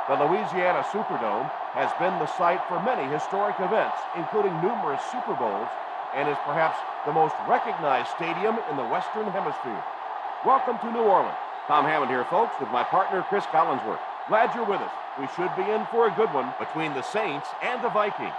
The Louisiana Superdome has been the site for many historic events, including numerous Super Bowls, and is perhaps the most recognized stadium in the Western Hemisphere. Welcome to New Orleans. Tom Hammond here, folks, with my partner, Chris Collinsworth. Glad you're with us. We should be in for a good one between the Saints and the Vikings.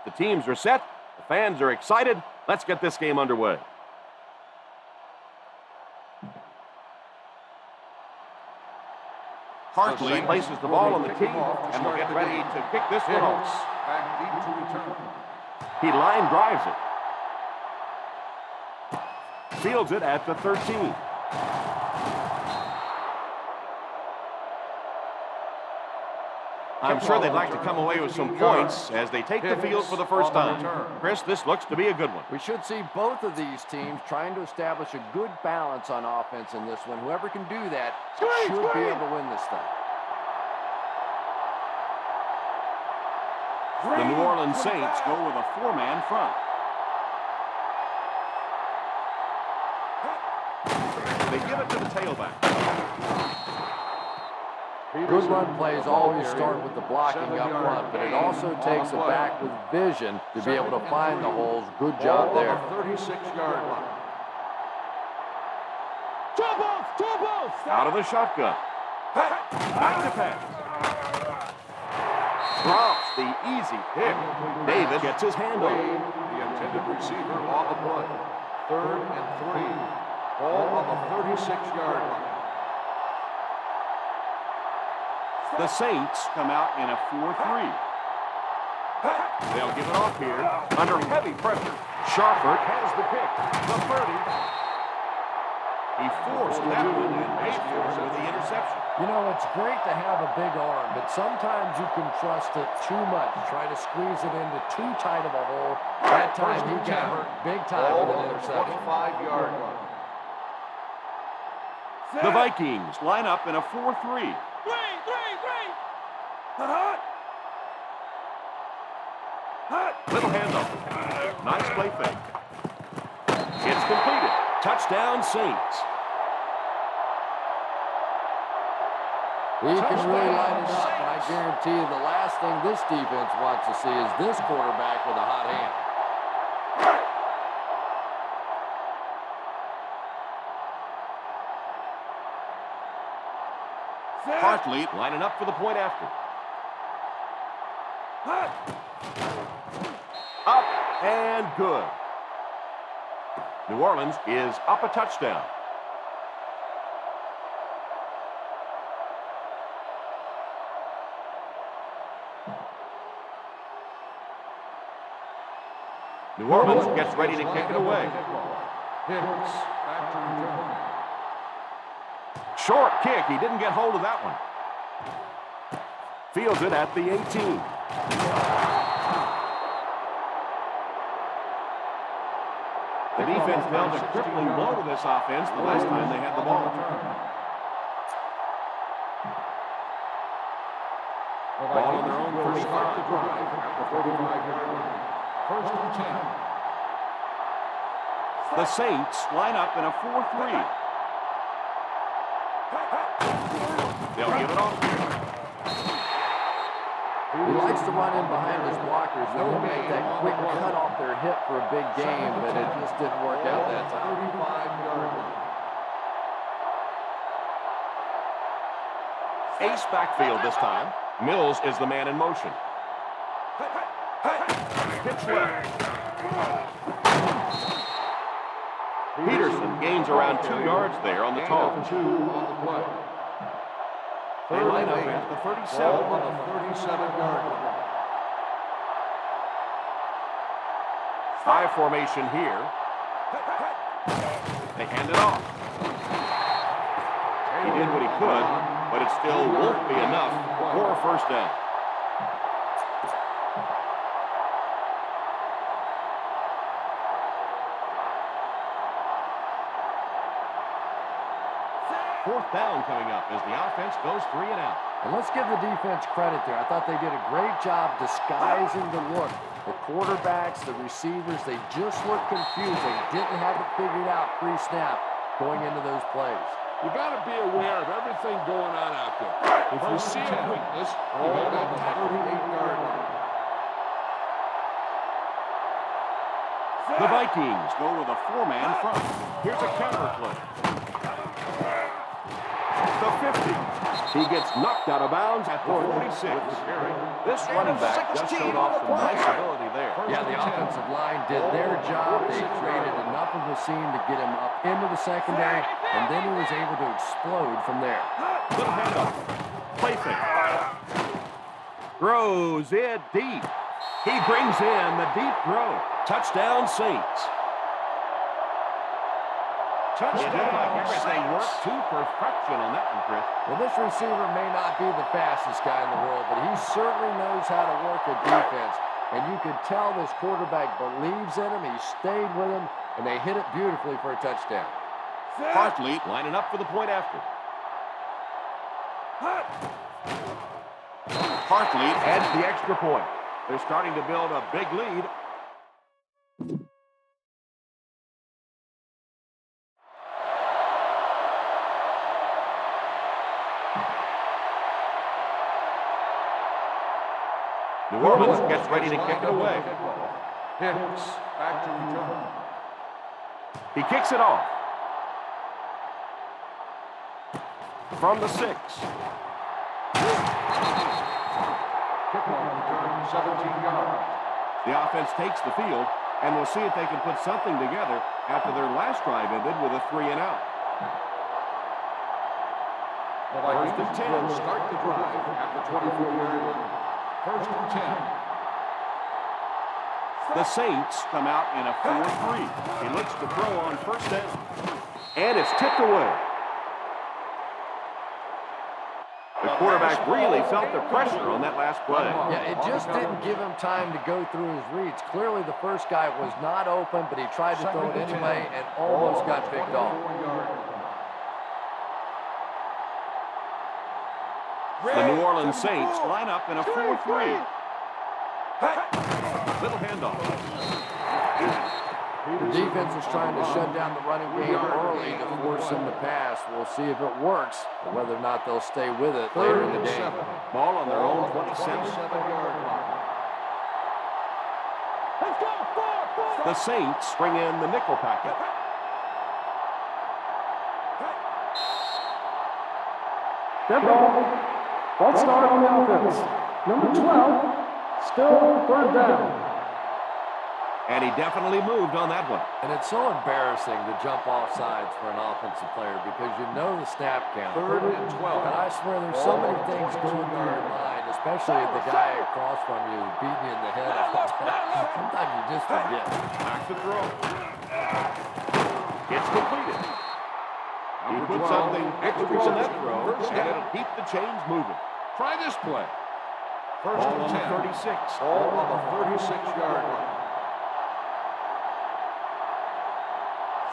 The teams are set. The fans are excited. Let's get this game underway. Hartley places the ball on the tee and will get ready to kick this one off. He line drives it. Fields it at the 13. I'm sure they'd like to come away with some points as they take the field for the first time. Chris, this looks to be a good one. We should see both of these teams trying to establish a good balance on offense in this one. Whoever can do that should be able to win this thing. The New Orleans Saints go with a four-man front. They give it to the tailback. Good run plays always start with the blocking up front, but it also takes a back with vision to be able to find the holes. Good job there. 36-yard line. Out of the shotgun. Back to pass. Drops the easy pick. David gets his hand on it. The intended receiver on the play. 3rd and 3. Ball on the 36-yard line. The Saints come out in a 4-3. They'll give it off here under heavy pressure. Sharper has the pick. The 30. He forced that one and paid for it with the interception. You know, it's great to have a big arm, but sometimes you can trust it too much. Try to squeeze it into too tight of a hole. That time he got hurt big time with an interception. 25-yard line. The Vikings line up in a 4-3. Little handoff. Nice play fake. It's completed. Touchdown, Saints. He can really light it up, and I guarantee you the last thing this defense wants to see is this quarterback with a hot hand. Hartley lining up for the point after. Up and good. New Orleans is up a touchdown. New Orleans gets ready to kick it away. Short kick. He didn't get hold of that one. Fields it at the 18. The defense dealt a crippling blow to this offense the last time they had the ball. Ball on their own 35 to drive at the 45-yard line. 1st and 10. The Saints line up in a 4-3. They'll give it off here. He likes to run in behind his blockers and he'll make that quick cut off their hip for a big game, but it just didn't work out that time. 35-yard line. Ace backfield this time. Mills is the man in motion. Pitch left. Peterson gains around 2 yards there on the toss. 2 on the play. They line up at the 37. Ball on the 37-yard line. High formation here. They hand it off. He did what he could, but it still won't be enough for a first down. 4th down coming up as the offense goes 3 and out. And let's give the defense credit there. I thought they did a great job disguising the look. The quarterbacks, the receivers, they just looked confused. They didn't have it figured out pre-snap going into those plays. You got to be aware of everything going on out there. If you see a weakness, you got to attack the 38-yard line. The Vikings go with a 4-man front. Here's a counter play. The 50. He gets knocked out of bounds at the 46. This running back just showed off some nice ability there. Yeah, the offensive line did their job. They created enough of a scene to get him up into the secondary, and then he was able to explode from there. Little handoff. Play fake. Throws it deep. He brings in the deep throw. Touchdown, Saints. Touchdown. Everything worked to perfection on that one, Chris. Well, this receiver may not be the fastest guy in the world, but he certainly knows how to work a defense. And you could tell this quarterback believes in him. He stayed with him, and they hit it beautifully for a touchdown. Hartley lining up for the point after. Hartley adds the extra point. They're starting to build a big lead. New Orleans gets ready to kick it away. Hicks back to return. He kicks it off. From the 6. Kickoff return, 17 yards. The offense takes the field, and we'll see if they can put something together after their last drive ended with a 3 and out. The Vikings will start the drive at the 24-yard line. 1st and 10. The Saints come out in a 4-3. He looks to throw on 1st down. And it's tipped away. The quarterback really felt the pressure on that last play. Yeah, it just didn't give him time to go through his reads. Clearly, the first guy was not open, but he tried to throw it anyway and almost got picked off. The New Orleans Saints line up in a 4-3. Little handoff. The defense is trying to shut down the running game early to force him to pass. We'll see if it works, or whether or not they'll stay with it later in the game. Ball on their own 27-yard line. The Saints bring in the nickel packet. Dead ball. False start on the offense. Number 12, still 3rd down. And he definitely moved on that one. And it's so embarrassing to jump off sides for an offensive player because you know the snap count. 3rd and 12. But I swear there's so many things going through your mind, especially if the guy across from you is beating you in the head all the time. Sometimes you just forget. Back to throw. It's completed. He put something extra on that throw, and it'll keep the chains moving. Try this play. 1st Ball and on 10. the 36. Ball on the 36-yard line.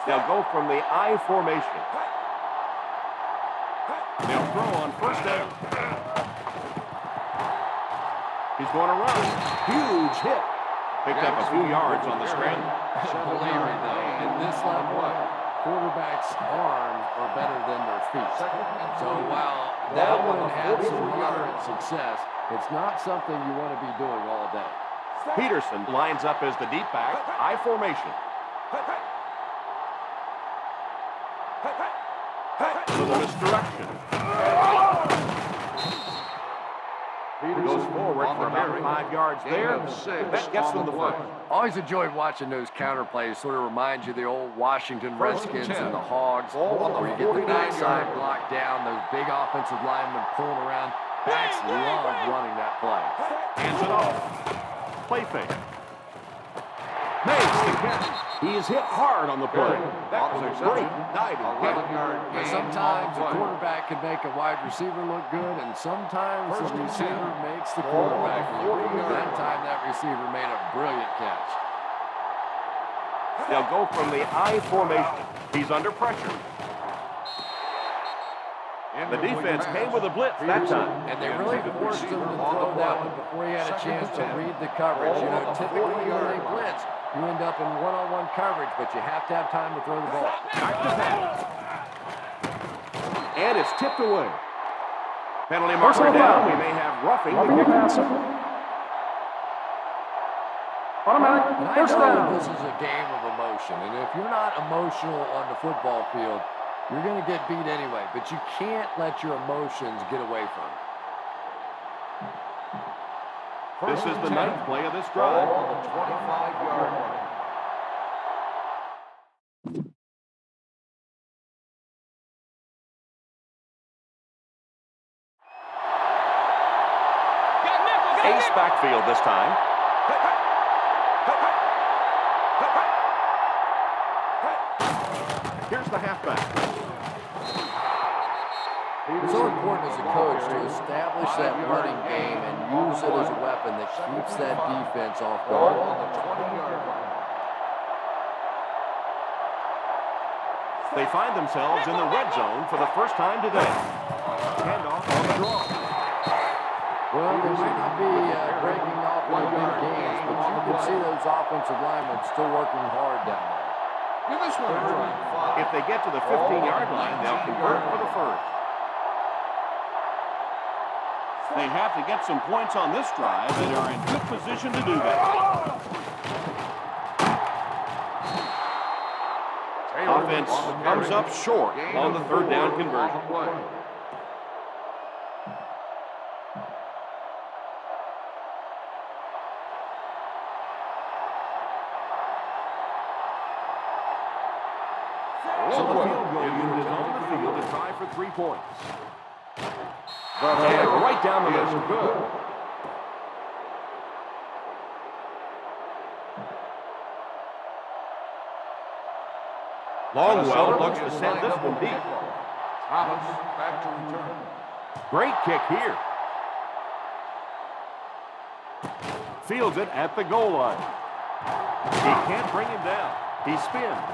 They'll go from the I formation. They'll throw on 1st down. He's going to run. Huge hit. Picked up a few yards on the scramble. Believe me, though, at this level, quarterbacks' arms are better than their feet. So while that one had some moderate success, it's not something you want to be doing all day. Peterson lines up as the deep back, I formation. Little misdirection. Goes forward for about 5 yards there. That gets them the first. Always enjoyed watching those counter plays. Sort of reminds you of the old Washington Redskins and the Hogs, where you get the backside blocked down, those big offensive linemen pulling around. Backs love running that play. Hands it off. Play fake. Makes the catch. He is hit hard on the play. That was a great diving catch. And sometimes the quarterback can make a wide receiver look good, and sometimes the receiver makes the quarterback look good. That time, that receiver made a brilliant catch. They'll go from the I formation. He's under pressure. The defense came with a blitz that time. And they really forced him to throw that one before he had a chance to read the coverage. You know, typically when they blitz, you end up in one-on-one coverage, but you have to have time to throw the ball. Back to pass. And it's tipped away. Penalty marker down. We may have roughing the passer. Automatic first down. This is a game of emotion, and if you're not emotional on the football field, you're going to get beat anyway, but you can't let your emotions get away from you. This is the ninth play of this drive. On the 25-yard line. Ace backfield this time. Here's the halfback. It's so important as a coach to establish that running game and use it as a weapon that keeps that defense off guard. On the 20-yard line. They find themselves in the red zone for the first time today. Handoff on the draw. Well, they might not be breaking off in the big games, but you can see those offensive linemen still working hard down there. Give this one a try. If they get to the 15-yard line, they'll convert for the first. They have to get some points on this drive and are in good position to do that. Offense comes up short on the third down conversion. So the field goal unit is on the field to try for 3 points. And right down the middle. Good. Longwell looks to send this one deep. Thomas back to return. Great kick here. Fields it at the goal line. He can't bring him down. He spins.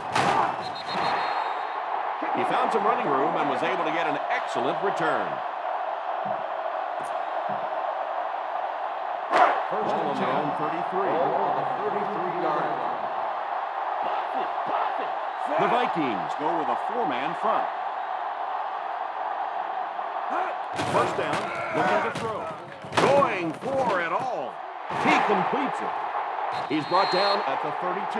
He found some running room and was able to get an excellent return. First Ball on their own 33. On the 33-yard line. The Vikings go with a 4-man front. First down, looking to throw. Going for it all. He completes it. He's brought down at the 32.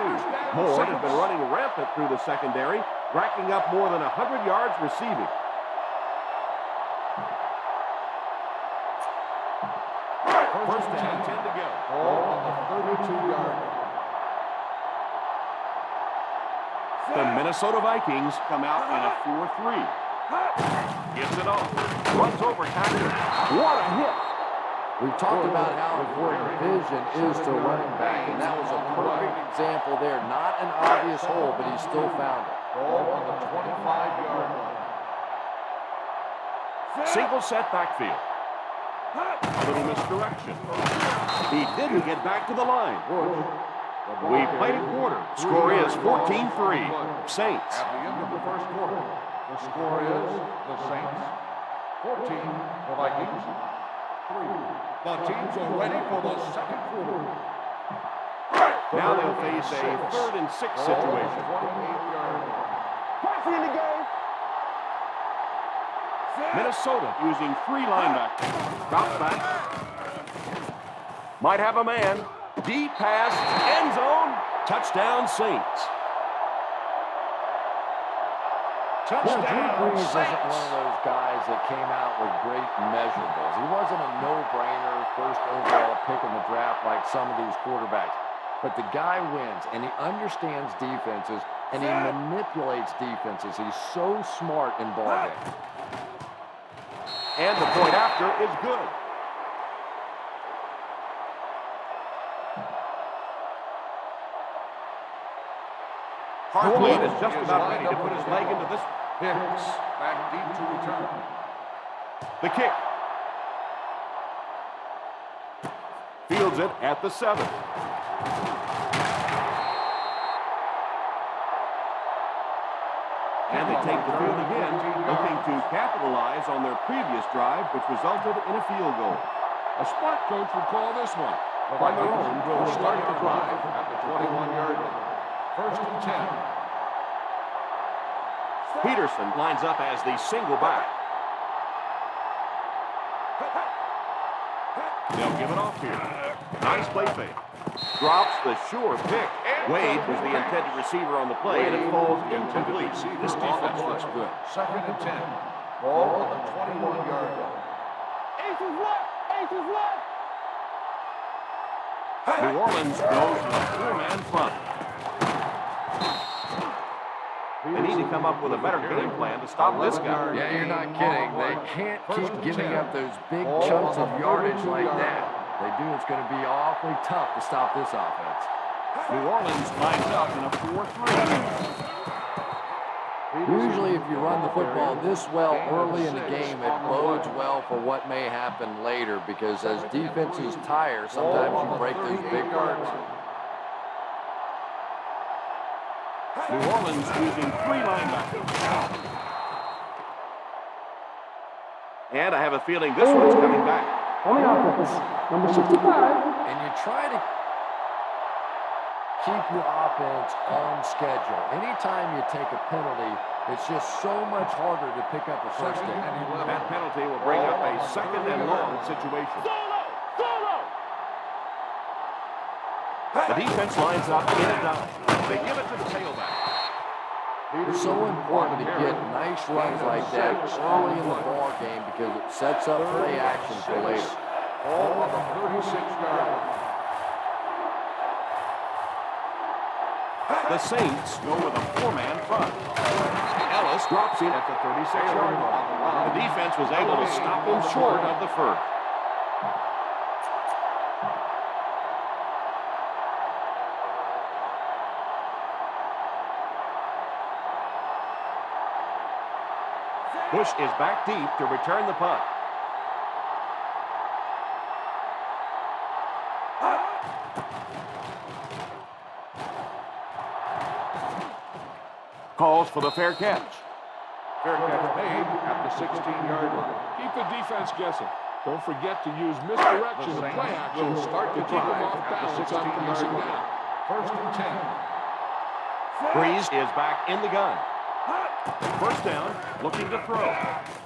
Moore has been running rampant through the secondary, racking up more than 100 yards receiving. First down, 10 to go. Ball on the 32-yard line. The Minnesota Vikings come out in a 4-3. Gets it off. Runs over tackler. What a hit. We've talked about how important vision is to a running back, and that was a perfect example there. Not an obvious hole, but he still found it. Ball on the 25-yard line. Single set backfield. A little misdirection. He didn't get back to the line. We played a quarter. Score is 14-3. Saints. At the end of the first quarter, the score is the Saints 14, the Vikings 3. The teams are ready for the second quarter. Now they'll face a 3rd and 6 situation. 28-yard line. Passing in the game. Minnesota using 3 linebackers. Drops back. Might have a man. Deep pass, end zone, touchdown Saints. Drew Brees isn't one of those guys that came out with great measurables. He wasn't a no-brainer first overall pick in the draft like some of these quarterbacks. But the guy wins, and he understands defenses, and he manipulates defenses. He's so smart in ball game. And the point after is good. Hartman is just about ready to put his leg into this. Hicks back deep to return. The kick. Fields it at the 7. And they take the field again, looking to capitalize on their previous drive, which resulted in a field goal. A smart coach would call this one. The Vikings will start the drive at the 21-yard line. First and 10. Peterson lines up as the single back. They'll give it off here. Nice play fake. Drops the sure pick. Wade was the intended receiver on the play, and it falls incomplete. This defense looks good. Second and 10. Ball on the 21-yard line. New Orleans goes with a four-man front. They need to come up with a better game plan to stop this guy. Yeah, you're not kidding. They can't keep giving up those big chunks of yardage like that. They do, it's going to be awfully tough to stop this offense. New Orleans lines up in a 4-3. Usually if you run the football this well early in the game, it bodes well for what may happen later, because as defenses tire, sometimes you break those big runs. New Orleans using 3 linebackers. And I have a feeling this one's coming back. On the offense, number 65. And you try to keep your offense on schedule. Anytime you take a penalty, it's just so much harder to pick up a first down. That penalty will bring up a second and long situation. The defense lines up in a dime. They give it to the tailback. It's so important to get nice runs like that early in the ball game, because it sets up play action for later. Ball on the 36-yard line. The Saints go with a 4-man front. Ellis drops in at the 36-yard line. The defense was able to stop him short of the first. Bush is back deep to return the punt. Calls for the fair catch. Fair catch made at the 16-yard line. Keep the defense guessing. Don't forget to use misdirection The and play Saints action will start to the keep them drive off at the balance on 16-yard passing line. down. First and 10. Breeze is back in the gun. First down, looking to throw.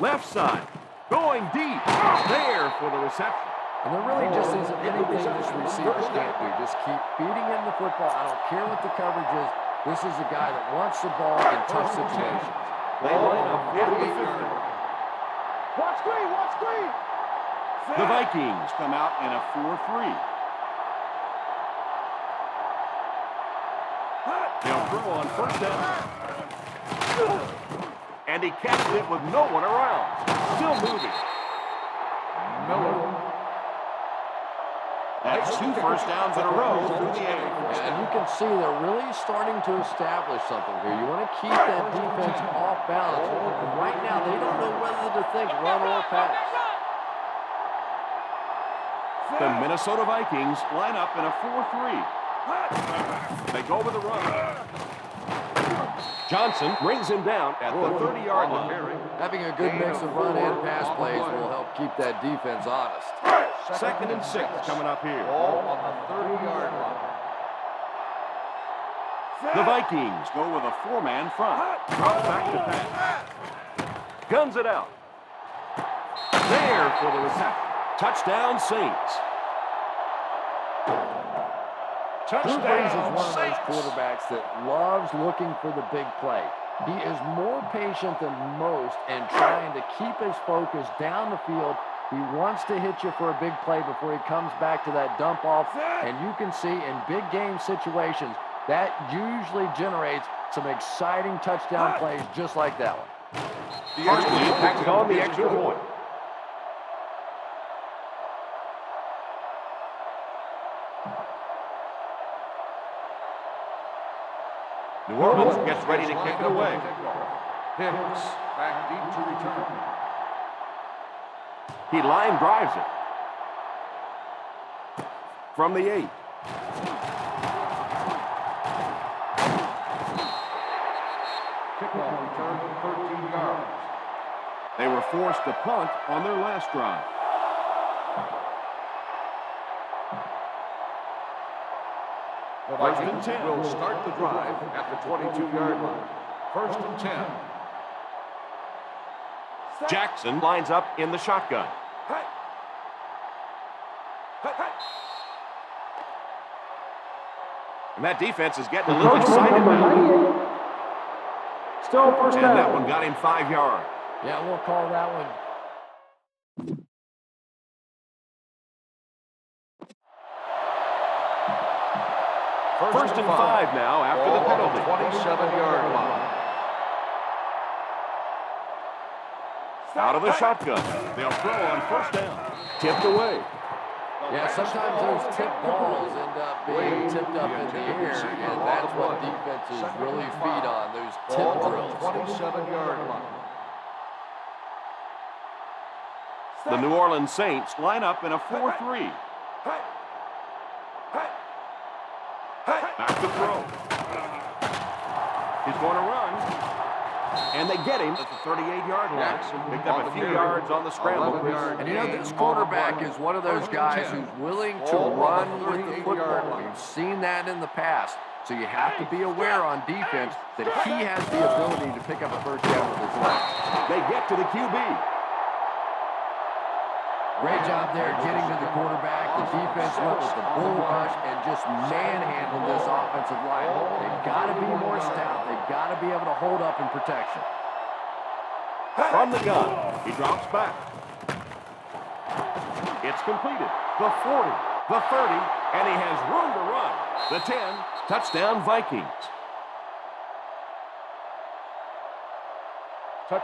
Left side, going deep. There for the reception. And there really just isn't anything this receiver can't do. Just keep feeding him the football. I don't care what the coverage is. This is a guy that wants the ball in tough situations. They line up at the 50. Watch screen, watch screen. The Vikings come out in a 4-3. They'll throw on first down. And he catches it with no one around. Still moving. Miller. That's 2 first downs in a row through the air. And you can see they're really starting to establish something here. You want to keep that defense off balance. And right now, they don't know whether to think run or pass. The Minnesota Vikings line up in a 4-3. They go with a run. Johnson brings him down at the 30-yard line. Having a good mix of run and pass plays will help keep that defense honest. Second and 6 coming up here. Ball on the 30-yard line. The Vikings go with a 4-man front. Drops back to pass. Guns it out. There for the reception. Touchdown, Saints. Drew Brees is one of those quarterbacks that loves looking for the big play. He is more patient than most and trying to keep his focus down the field. He wants to hit you for a big play before he comes back to that dump off. And you can see in big game situations, that usually generates some exciting touchdown plays just like that one. The impact on the extra point. New Orleans gets ready to kick it away. Hicks back deep to return. He line drives it. From the 8. Kickoff return 13 yards. They were forced to punt on their last drive. The Vikings will start the drive at the 22-yard line. 1st and 10. Jackson lines up in the shotgun. And that defense is getting a little excited now. Still first down. And that one got him 5 yards. Yeah, we'll call that one. First and 5 now after the penalty. 27-yard line. Out of the shotgun. They'll throw on 1st down. Tipped away. Yeah, sometimes those tip balls end up being tipped up in the air, and that's what defenses really feed on, those tip drills. 27-yard line. The New Orleans Saints line up in a 4-3. Back to throw. He's going to run. And they get him at the 38-yard line. Picked up a few yards on the scramble. And you know, this quarterback is one of those guys who's willing to run with the football. We've seen that in the past. So you have to be aware on defense that he has the ability to pick up a first down with his legs. They get to the QB. Great job there getting to the quarterback. The defense went with the bull rush and just manhandled this offensive line. They've got to be more stout. They've got to be able to hold up in protection. From the gun, he drops back. It's completed. The 40, the 30, and he has room to run. The 10, touchdown Vikings.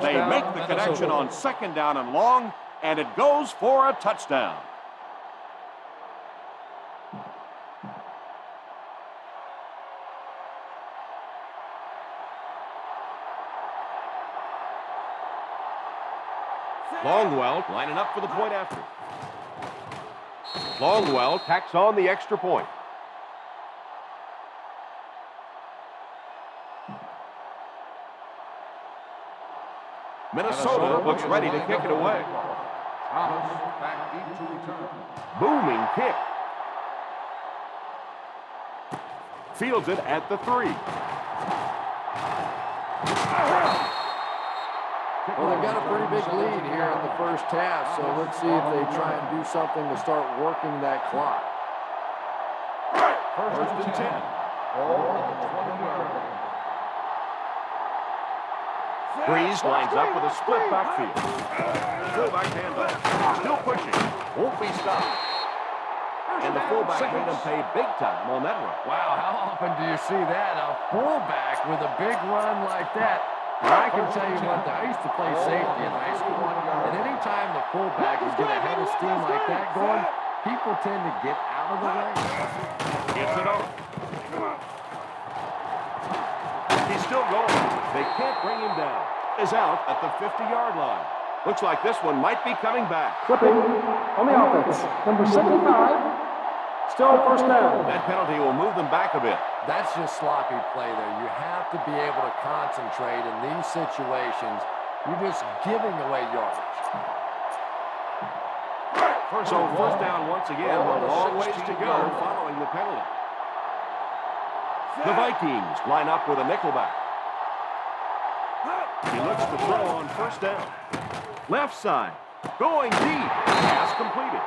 They make the connection on 2nd down and long, and it goes for a touchdown. Longwell lining up for the point after. Longwell tacks on the extra point. Minnesota looks ready to kick it away. Thomas back deep to return. Booming kick. Fields it at the 3. Well, they've got a pretty big lead here in the first half, so let's see if they try and do something to start working that clock. 1st and 10. Ball at the 20-yard line. Breeze lines up with a split backfield. Fullback handoff. Still pushing. Won't be stopped. And the fullback made him pay big time on that one. Wow, how often do you see that? A fullback with a big run like that. And I can tell you what, I used to play safety in high school. And any time the fullback would get a head of steam like that going, people tend to get out of the way. Gets it on. He's still going. They can't bring him down. Is out at the 50-yard line. Looks like this one might be coming back. Flipping on the offense. Number 75. Still first down. That penalty will move them back a bit. That's just sloppy play there. You have to be able to concentrate in these situations. You're just giving away yardage. So first down once again, a long ways to go following the penalty. The Vikings line up with a nickelback. He looks to throw on 1st down. Left side, going deep. Pass completed.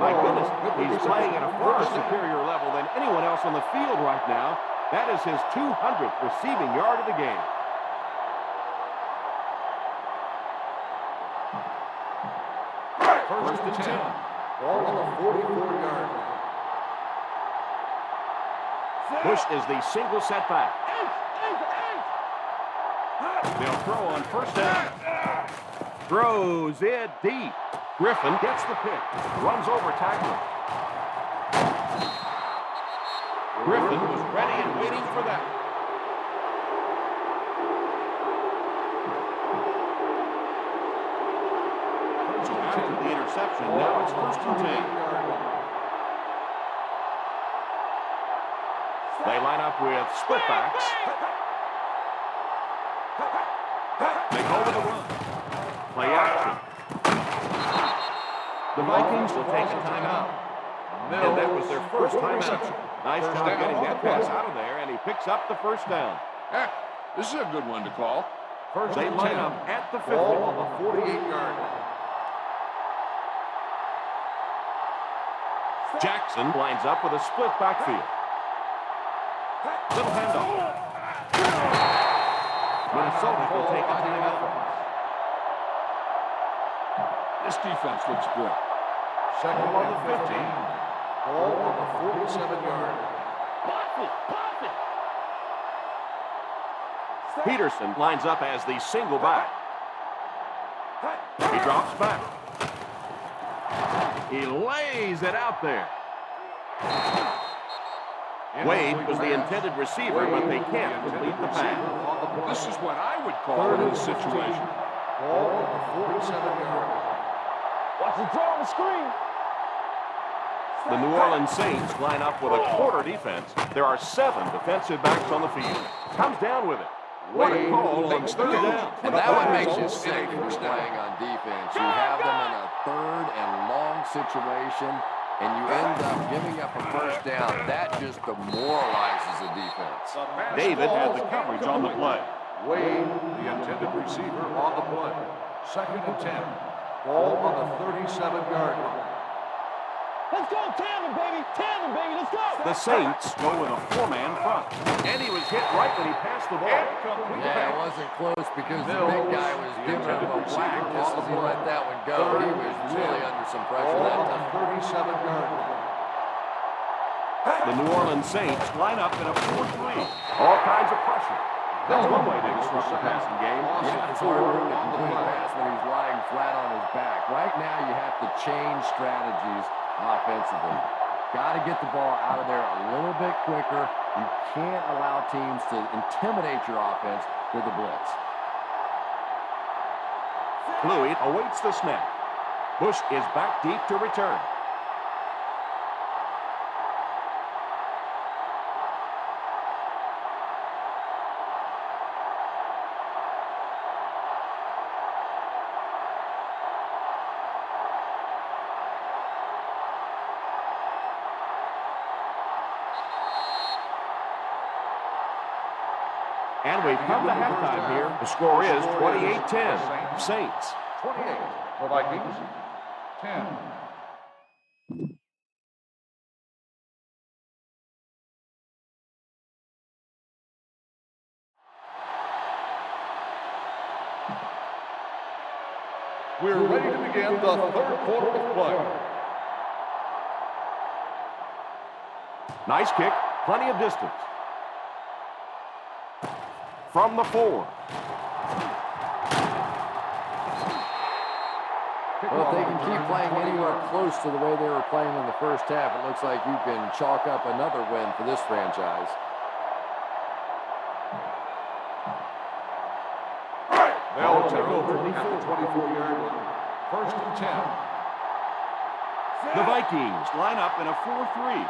My goodness, he's playing at a far superior level than anyone else on the field right now. That is his 200th receiving yard of the game. First and 10. Ball on the 44-yard line. Bush is the single setback. They'll throw on 1st down. Throws it deep. Griffin gets the pick. Runs over tackler. Griffin was ready and waiting for that. After the interception, now it's 1st and 10. They line up with split backs. They go with a run. Play action. The Vikings will take a timeout. And that was their first timeout. Nice job getting that pass out of there, and he picks up the first down. Yeah, this is a good one to call. First they line up at the 50 on the 48-yard line. Jackson lines up with a split backfield. Little handoff. Minnesota will take a timeout. This defense looks good. Second on the 15. Ball on the 47-yard line. Peterson lines up as the single back. He drops back. He lays it out there. Wade was the intended receiver, but they can't complete the pass. This is what I would call in this situation. Ball on the 47-yard line. Watch the draw on the screen. The New Orleans Saints line up with a quarter defense. There are 7 defensive backs on the field. Comes down with it. What a call on third down. And that one makes you sick if you're playing on defense. You have them in a third and long situation, and you end up giving up a first down. That just demoralizes the defense. David had the coverage on the play. Wade, the intended receiver, on the play. Second and 10. Ball on the 37-yard line. Let's go, tandem, baby. Tandem, baby. Let's go. The Saints go with a 4-man front. And he was hit right when he passed the ball. Yeah, it wasn't close because the big guy was giving him a whack just as he let that one go. He was really under some pressure that time. 37-yard line. The New Orleans Saints line up in a 4-3. All kinds of pressure. That's one way to disrupt the passing game. Yeah, it's hard for him to complete a pass when he's lying flat on his back. Right now, you have to change strategies offensively. Got to get the ball out of there a little bit quicker. You can't allow teams to intimidate your offense with a blitz. Fluid awaits the snap. Bush is back deep to return. And we've come to halftime here. The score is 28-10. Saints. 28. The Vikings. 10. We're ready to begin the third quarter of play. Nice kick. Plenty of distance. From the 4. Well, if they can keep playing anywhere close to the way they were playing in the first half, it looks like you can chalk up another win for this franchise. They'll take over at the 24-yard line. First and 10. The Vikings line up in a 4-3.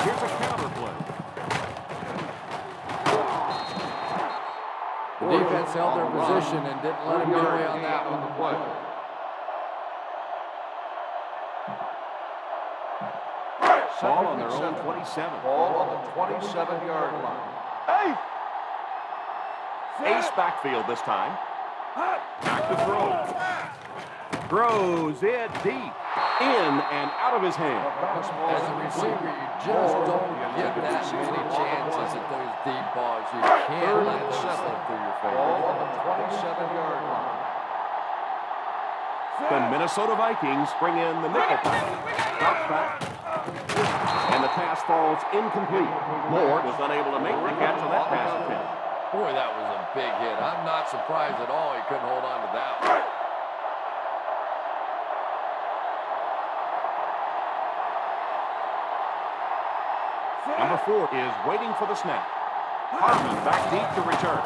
Here's a counter play. The defense held their position and didn't let them get away on that one. Ball on their own 27. Ball on the 27-yard line. Hey! Ace backfield this time. Back to throw. Throws it deep. In and out of his hand. As a receiver, you just don't get that many chances at those deep balls. You can't let those slip through your Ball fingers. on the 27-yard line. The Minnesota Vikings bring in the nickel pass. Drops back. And the pass falls incomplete. Moore was unable to make the catch on that pass attempt. Boy, that was a big hit. I'm not surprised at all he couldn't hold on to that one. Number 4 is waiting for the snap. Harmon back deep to return.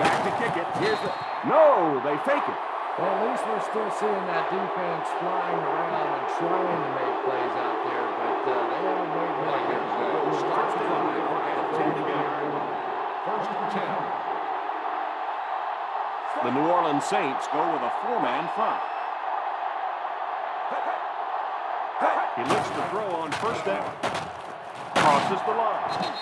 Back to kick it. Here's the... No, they fake it. Well, at least we're still seeing that defense flying around and trying to make plays out there, but they haven't made many good plays. Starts the drive at the 10-yard line. First and 10. The New Orleans Saints go with a 4-man front. He looks to throw on first down. Crosses the line.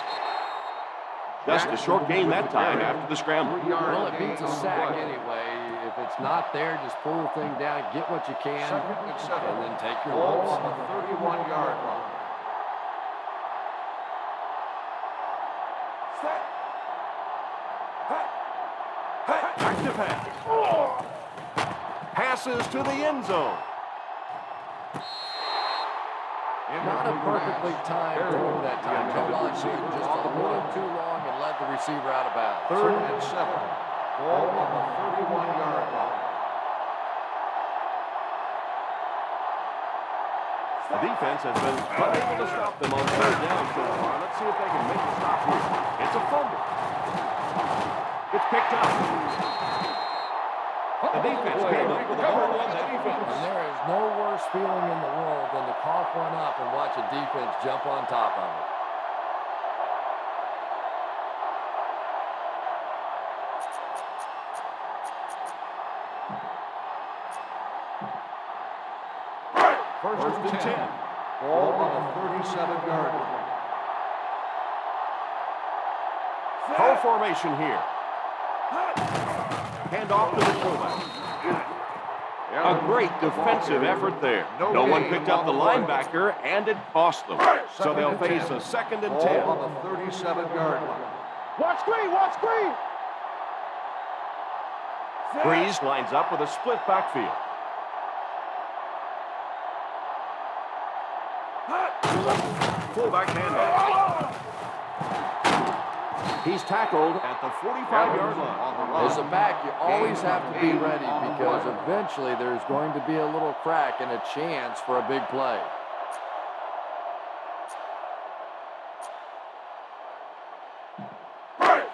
Just a short gain that time after the scramble. Well, it beats a sack anyway. If it's not there, just pull the thing down, get what you can, and then take your Ball lumps. on the 31-yard line. Back to pass. Passes to the end zone. Not a perfectly timed throw that time. Held on to it just a little too long and led the receiver out of bounds. 3rd and 7. Ball on the 31-yard line. The defense has been unable to stop them on 3rd down so far. Let's see if they can make a stop here. It's a fumble. It's picked up. The defense came up with a ball on that defense. And there is no worse feeling in the world than to cough one up and watch a defense jump on top of it. First and 10. Ball on the 37-yard line. Full formation here. Hand off to the fullback. A great defensive effort there. No one picked up the linebacker, and it cost them. So they'll face a 2nd and 10. Ball on the 37-yard line. Watch screen, watch screen. Breeze lines up with a split backfield. Fullback handoff. He's tackled at the 45-yard line. As a back, you always have to be ready because eventually there's going to be a little crack and a chance for a big play.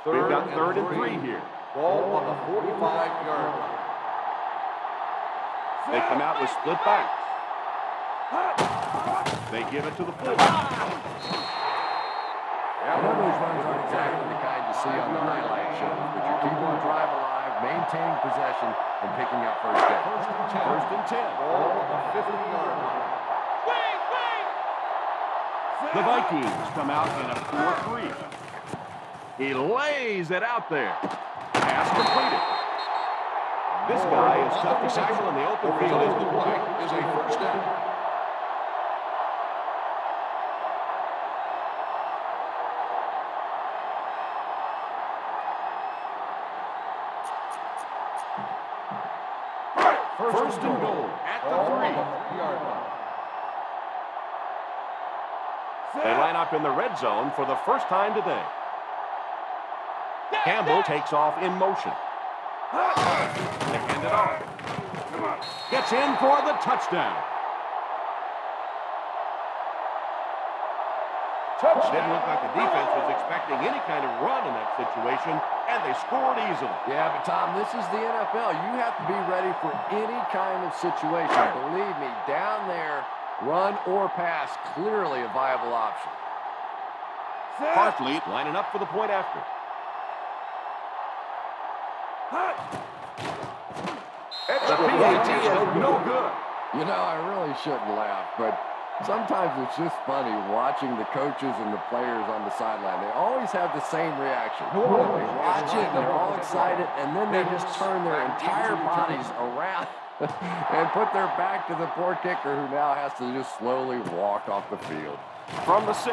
We've got 3rd and 3 here. Ball on the 45-yard line. They come out with split backs. They give it to the fullback. I know those runs aren't exactly the kind you see on the highlight shows, but you're keeping the drive alive, maintaining possession, and picking up first down. First and 10. Ball on the 50-yard line. The Vikings come out in a 4-3. He lays it out there. Pass completed. This guy is tough to tackle in the open field. Is the play is a first down. First and goal at the 3-yard line. They line up in the red zone for the first time today. Campbell takes off in motion. They hand it off. Gets in for the touchdown. Didn't look like the defense was expecting any kind of run in that situation, and they scored easily. Yeah, but Tom, this is the NFL. You have to be ready for any kind of situation. Believe me, down there, run or pass, clearly a viable option. Hartley lining up for the point after. The PAT is no good. You know, I really shouldn't laugh, but sometimes it's just funny watching the coaches and the players on the sideline. They always have the same reaction. They watch it, they're all excited, and then they just turn their entire bodies around and put their back to the poor kicker who now has to just slowly walk off the field. From the 6.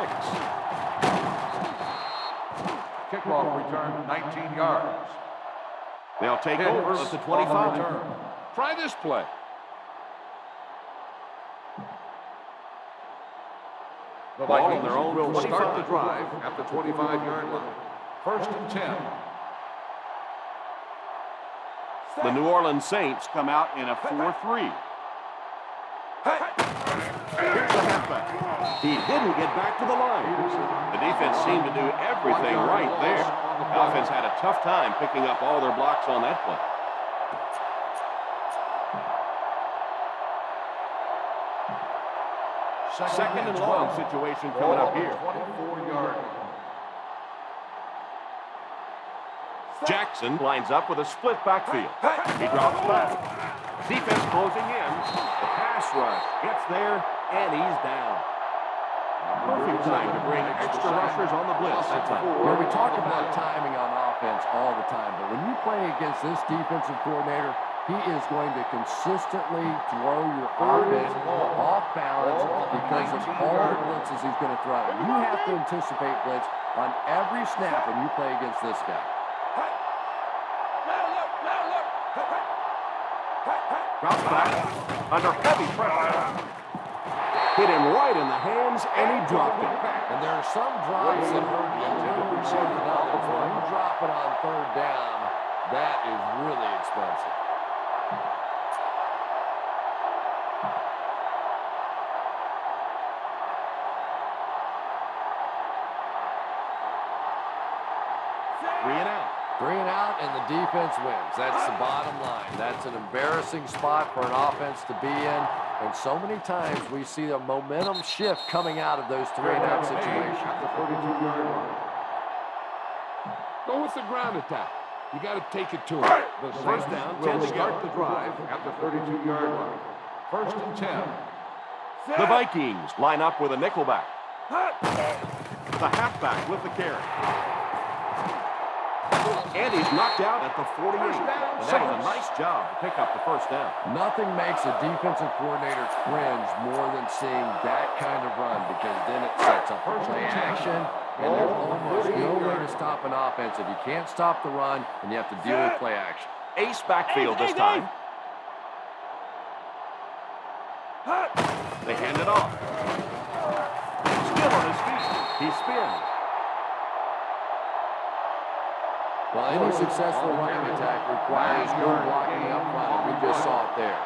Kickoff return 19 yards. They'll take over at the 25. Try this play. The Ball on Vikings their own will start the 25. drive at the 25-yard line. First and 10. The New Orleans Saints come out in a 4-3. Here's the halfback. He didn't get back to the line. The defense seemed to do everything right there. The offense had a tough time picking up all their blocks on that play. Second and long situation coming up here. 24-yard line. Jackson lines up with a split backfield. He drops back. Defense closing in. The pass rush gets there, and he's down. Perfect time to bring extra rushers on the blitz that time. Well, we talk about timing on offense all the time, but when you play against this defensive coordinator, he is going to consistently throw your offense off balance because of all the blitzes he's going to throw. You have to anticipate blitz on every snap when you play against this guy. Drops back under heavy pressure. Hit him right in the hands, and he dropped it. And there are some drops that hurt you more than others. When you drop it on third down, that is really expensive. Three and out, and the defense wins. That's the bottom line. That's an embarrassing spot for an offense to be in. And so many times we see a momentum shift coming out of those 3-and-out situations. Go with the ground attack. You got to take it to him. The First down, 10 will to start go. the drive at the 32-yard line. First and 10. The Vikings line up with a nickelback. The halfback with the carry. And he's knocked out at the 48. And that was a nice job to pick up the first down. Nothing makes a defensive coordinator cringe more than seeing that kind of run, because then it sets up for play action, and there's almost no way to stop an offense if you can't stop the run, and you have to deal with play action. Ace backfield this time. They hand it off. Still on his feet. He spins. Well, any successful running attack requires good blocking up front, and we just saw it there.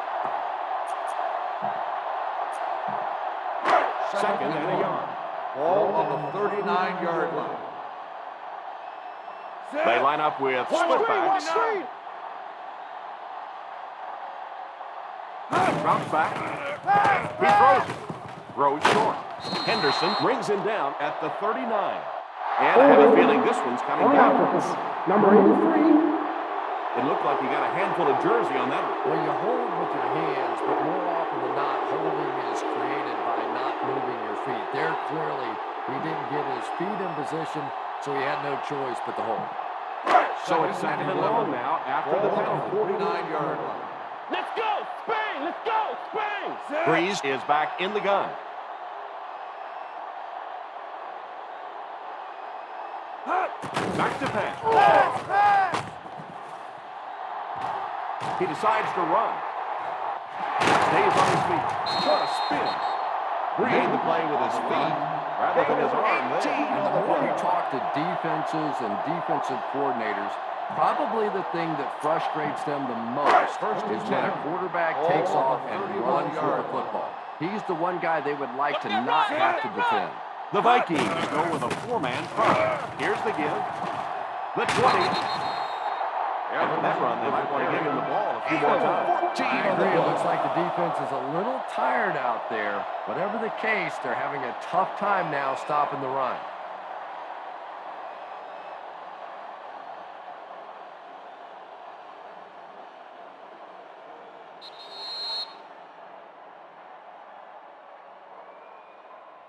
Second and a yard. Ball on the 39-yard line. They line up with split backs. Drops back. He throws it. Throws short. Henderson brings him down at the 39. And I have a feeling this one's coming down. Number 83. It looked like you got a handful of jersey on that one. Well, you hold with your hands, but more often than not, holding is created by not moving your feet. There, clearly, he didn't get his feet in position, so he had no choice but to hold. So it's second and long now after the penalty. 49-yard line. Let's go, Spain! Let's go, Spain! Breeze is back in the gun. Back to pass. He decides to run. Stays on his feet. What a spin. Made the play with his feet rather than his arm. And the more you talk to defenses and defensive coordinators, probably the thing that frustrates them the most is when a quarterback takes off and runs with the football. He's the one guy they would like to not have to defend. The Vikings go with a four-man front. Here's the give. The 20. After that run, they might want to give him the ball a few more times. I agree. It looks like the defense is a little tired out there. Whatever the case, they're having a tough time now stopping the run.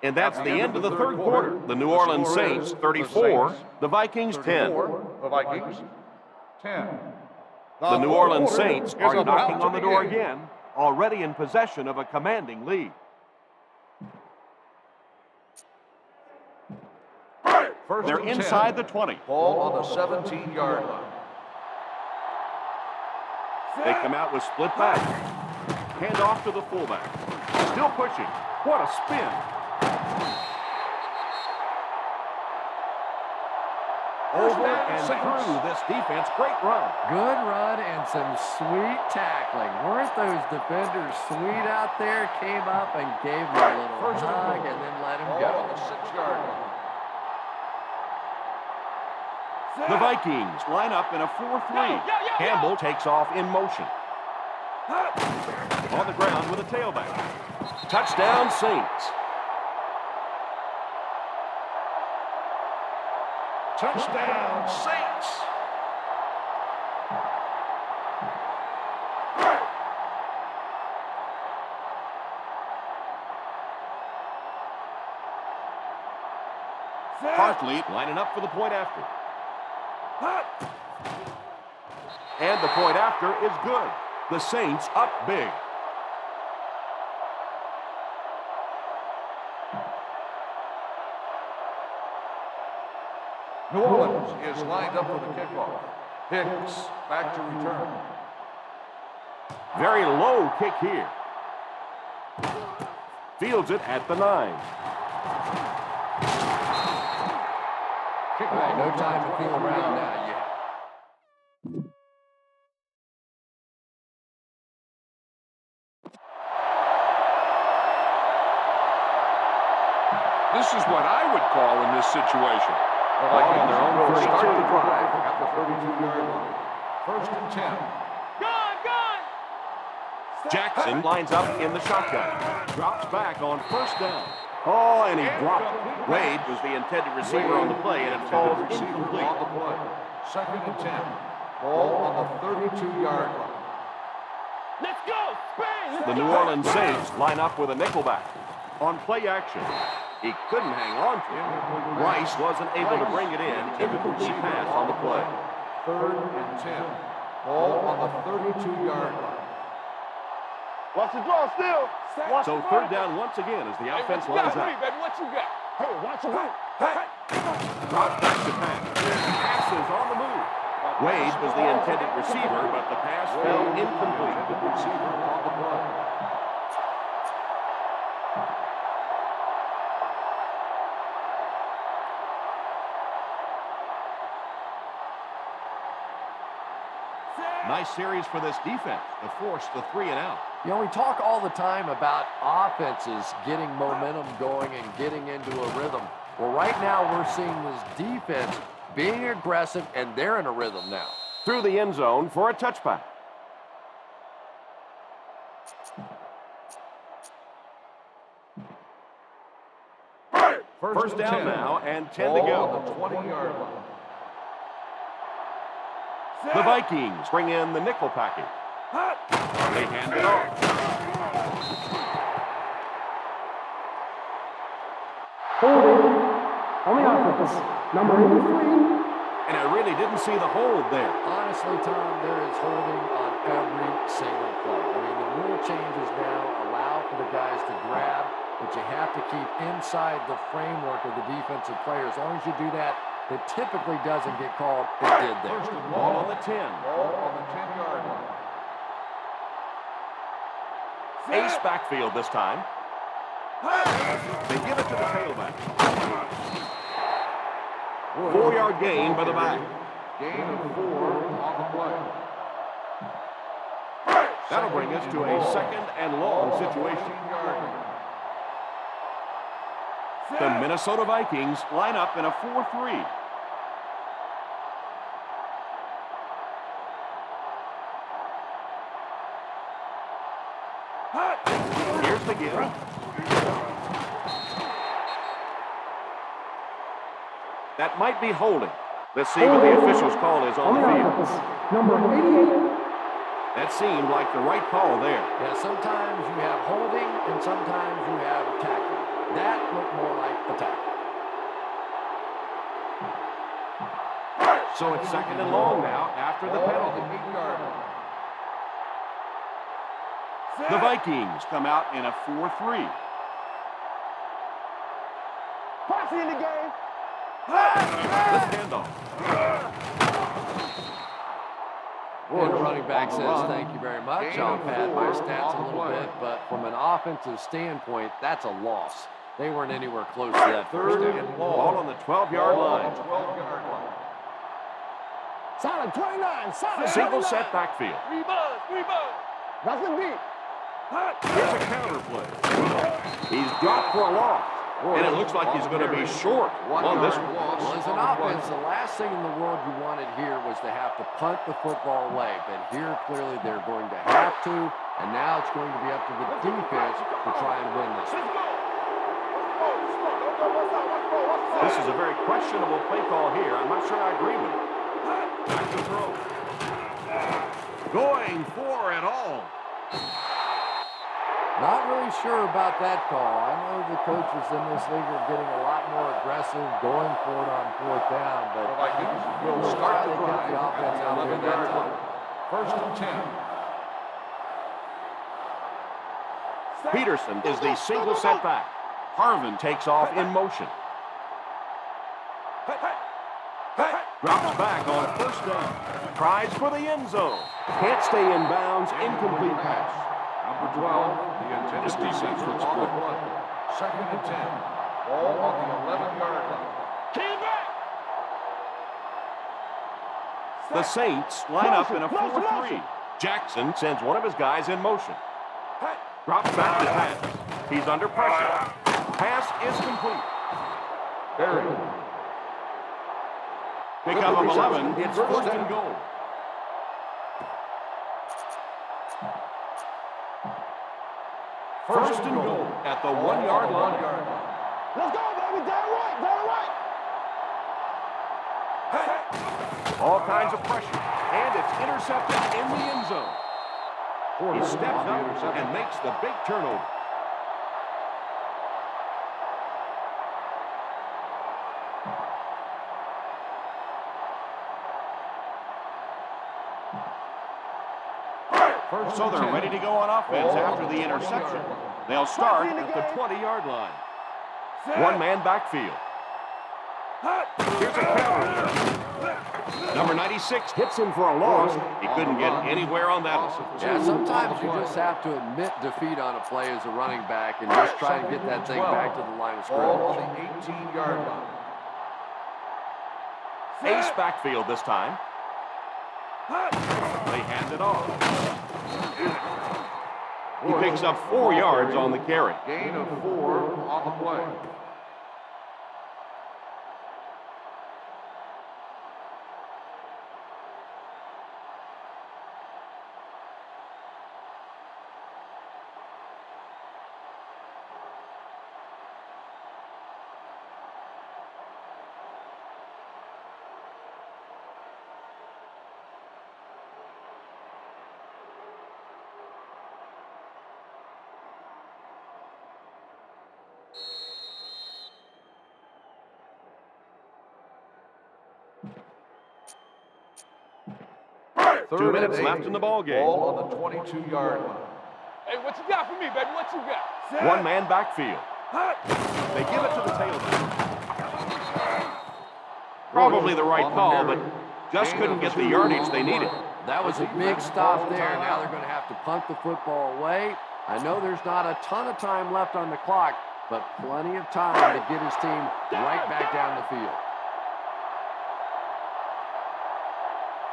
And that's the end of the third quarter. The New Orleans Saints 34, the Vikings 10. The Vikings 10. The New Orleans Saints are knocking on the door again, already in possession of a commanding lead. They're inside the 20. Ball on the 17-yard line. They come out with split back. Hand off to the fullback. Still pushing. What a spin. Over and through this defense. Great run. Good run and some sweet tackling. Weren't those defenders sweet out there? Came up and gave him a little hug and then let him go. Ball on the 6-yard line. The Vikings line up in a 4-3. Campbell takes off in motion. On the ground with a tailback. Touchdown, Saints. Touchdown, Saints. Hartley lining up for the point after. And the point after is good. The Saints up big. New Orleans is lined up for the kickoff. Hicks back to return. Very low kick here. Fields it at the 9. All right, no time to feel around now yet. This is what I would call in this situation. The Vikings on their own will start the drive at the 32-yard line. 1st and 10. Jackson lines up in the shotgun. Drops back on 1st down. Oh, and he dropped it. Wade was the intended receiver on the play, and it falls incomplete. On the play. 2nd and 10. Ball on the 32-yard line. Let's go, Spain! The New Orleans Saints line up with a nickelback. On play action, he couldn't hang on to it. Rice wasn't able to bring it in. Incomplete pass on the play. 3rd and 10. Ball on the 32-yard line. Watch the draw still. So 3rd down once again as the offense lines up. Baby, what you got? Hey, watch it. Drop back to pass. Pass is on the move. Wade was the intended receiver, but the pass fell incomplete. The receiver on the play. Nice series for this defense to force the 3 and out. You know, we talk all the time about offenses getting momentum going and getting into a rhythm. Well, right now we're seeing this defense being aggressive, and they're in a rhythm now. Through the end zone for a touchback. First down now and 10 to go. On the 20-yard line. The Vikings bring in the nickel package. They hand it off. Holding on the offense. Number 83. And I really didn't see the hold there. Honestly, Tom, there is holding on every single play. I mean, the rule changes now allow for the guys to grab, but you have to keep inside the framework of the defensive player. As long as you do that, it typically doesn't get called. It did there. First and Ball goal. on the 10. Ball on the 10-yard line. Ace backfield this time. They give it to the tailback. 4-yard gain by the back. Gain of 4 on the play. That'll bring us to a 2nd and long situation. 15-yard line. The Minnesota Vikings line up in a 4-3. Here's the give. That might be holding. Let's see what the official's call is on the field. Number 88. That seemed like the right call there. Yeah, sometimes you have holding and sometimes you have tackling. That looked more like a tackle. So it's 2nd and long now after the penalty. 8-yard line. The Vikings come out in a 4-3. Posse in the game. Let's hand off. And the running back says, thank you very much. I'll pad my stats a little bit, but from an offensive standpoint, that's a loss. They weren't anywhere close to that first 3rd down. and Ball long. on the 12-yard Ball on line. the 12-yard line. Solid 29. Solid. Single set backfield. Rebound. That's the beat. Here's a counter play. He's dropped for a loss. And it looks like he's going to be short on this one. Well, as an offense, the last thing in the world you wanted here was to have to punt the football away. But here, clearly, they're going to have to. And now it's going to be up to the defense to try and win this one. This is a very questionable play call here. I'm not sure I agree with it. Back to throw. Going for it all. Not really sure about that call. I know the coaches in this league are getting a lot more aggressive, going for it on fourth down, but The Vikings will we'll start try the to get drive the offense at out the there 11 that yard time. line. First and 10. Peterson is the single setback. Harvin takes off in motion. Drops back on first down. Tries for the end zone. Can't stay in bounds. Incomplete pass. Number 12, the intended This defense receiver looks on the good. play. Second and 10. Ball on the 11-yard line. The Saints line up in a 4-3. Jackson sends one of his guys in motion. Drops back to pass. He's under pressure. Pass is complete. Buried. Pickup of 11. It's first and goal. First and goal at the 1-yard line. Let's go, baby. Down right. Down right. All kinds of pressure. And it's intercepted in the end zone. He steps up and makes the big turnover. So they're ready to go on offense after the interception. They'll start at the 20-yard line. One-man backfield. Here's a counter. Number 96 hits him for a loss. He couldn't get anywhere on that one. Yeah, sometimes you just have to admit defeat on a play as a running back and just try and get that thing back to the line of Ball scrimmage. on the 18-yard line. Ace backfield this time. They hand it off. He picks up 4 yards on the carry. Gain of 4 on the play. Two minutes left in the ball game. Ball on the 22-yard line. Hey, what you got for me, baby? What you got? One-man backfield. They give it to the tailback. Probably the right call, but just couldn't get the yardage they needed. That was a big stop there. Now they're going to have to punt the football away. I know there's not a ton of time left on the clock, but plenty of time to get his team right back down the field.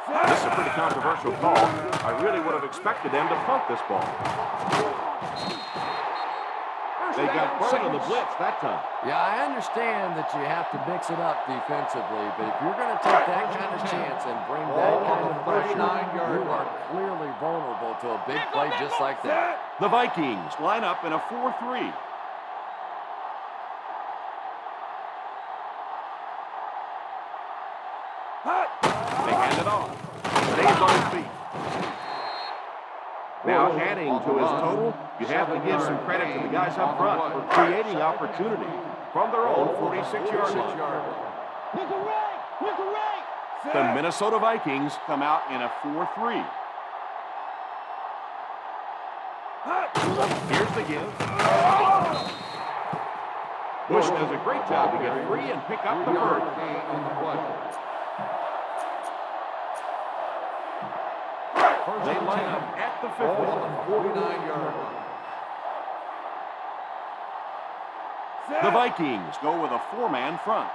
This is a pretty controversial call. I really would have expected them to punt this ball. They got burned on the blitz that time. Yeah, I understand that you have to mix it up defensively, but if you're going to take that kind of chance and bring that kind of pressure, you are clearly vulnerable to a big play just like that. The Vikings line up in a 4-3. They hand it off. Stays on his feet. Now adding to his total, you have to give some credit to the guys up front for creating opportunity from their own 46-yard line. The Minnesota Vikings come out in a 4-3. Here's the give. Bush does a great job to get free and pick up the first. They line up at the 50. 49-yard line. The Vikings go with a 4-man front.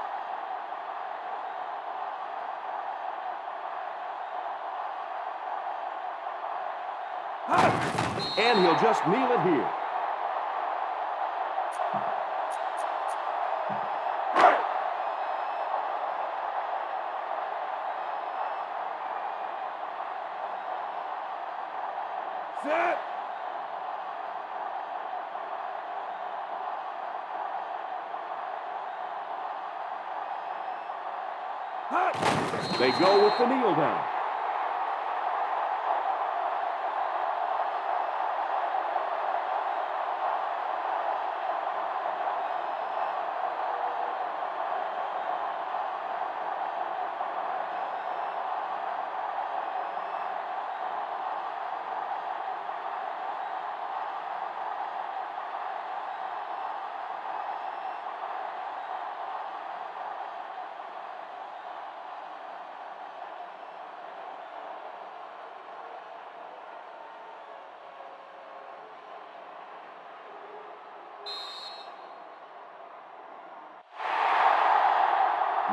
And he'll just kneel it here. They go with the kneel down.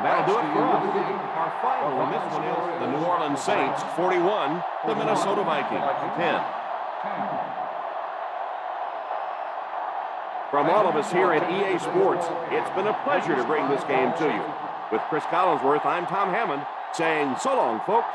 That'll do it for us. Our final in this one is the New Orleans Saints 41, the Minnesota Vikings 10. From all of us here at EA Sports, it's been a pleasure to bring this game to you. With Chris Collinsworth, I'm Tom Hammond, saying so long, folks.